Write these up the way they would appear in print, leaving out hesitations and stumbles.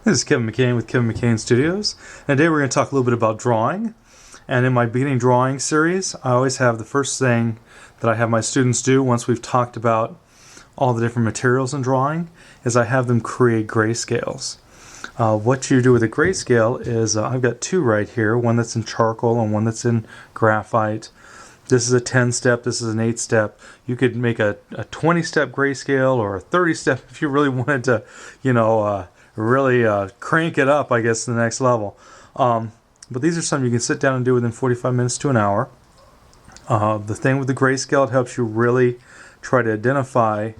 This is Kevin McCain with Kevin McCain Studios, and today we're going to talk a little bit about drawing. And in my beginning drawing series, I always have the first thing that I have my students do once we've talked about all the different materials in drawing is I have them create grayscales. What you do with a grayscale is I've got two right here, one that's in charcoal and one that's in graphite. This is a 10-step, this is an 8-step. You could make a 20-step grayscale or a 30-step if you really wanted to, really crank it up, I guess, to the next level. But these are something you can sit down and do within 45 minutes to an hour. The thing with the grayscale, it helps you really try to identify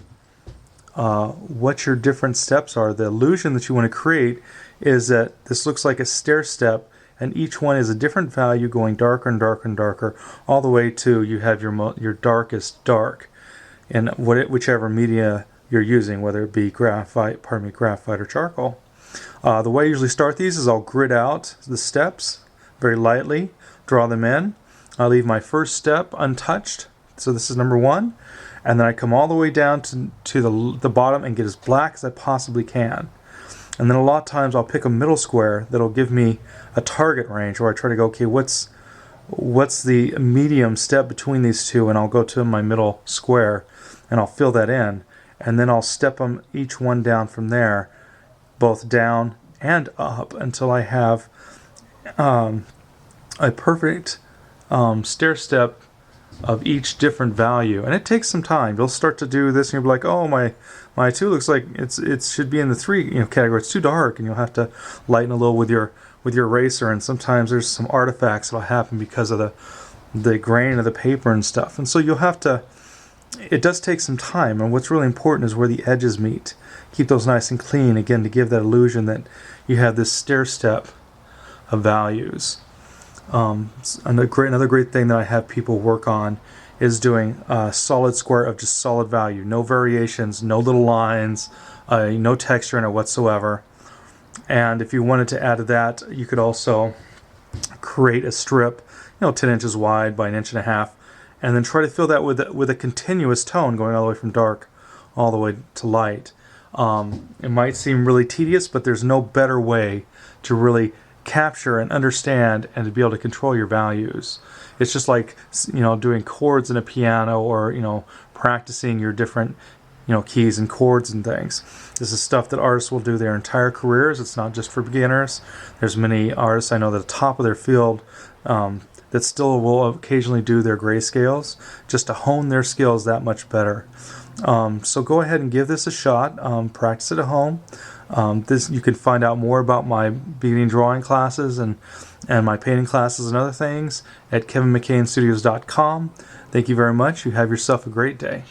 what your different steps are. The illusion that you want to create is that this looks like a stair step, and each one is a different value going darker and darker and darker, all the way to you have your darkest dark in whichever media you're using, whether it be graphite or charcoal. The way I usually start these is I'll grid out the steps very lightly, draw them in. I leave my first step untouched, so this is number 1, and then I come all the way down to the bottom and get as black as I possibly can. And then a lot of times I'll pick a middle square that'll give me a target range where I try to go, okay, what's the medium step between these two, and I'll go to my middle square and I'll fill that in. And then I'll step them each one down from there, both down and up, until I have a perfect stair step of each different value. And it takes some time. You'll start to do this and you'll be like, oh, my 2 looks like it should be in the 3 category. It's too dark, and you'll have to lighten a little with your eraser. And sometimes there's some artifacts that'll happen because of the grain of the paper and stuff. And so you'll have to. It does take some time, and what's really important is where the edges meet. Keep those nice and clean, again, to give that illusion that you have this stair step of values. Another great thing that I have people work on is doing a solid square of just solid value. No variations, no little lines, no texture in it whatsoever. And if you wanted to add to that, you could also create a strip, 10 inches wide by 1.5 inches, and then try to fill that with a continuous tone going all the way from dark all the way to light. It might seem really tedious, but there's no better way to really capture and understand and to be able to control your values. It's just like doing chords in a piano, or practicing your different keys and chords and things. This is stuff that artists will do their entire careers. It's not just for beginners. There's many artists I know that at the top of their field that still will occasionally do their grayscales just to hone their skills that much better. So go ahead and give this a shot. Practice it at home. You can find out more about my beginning drawing classes and my painting classes and other things at kevinmccainstudios.com. Thank you very much. You have yourself a great day.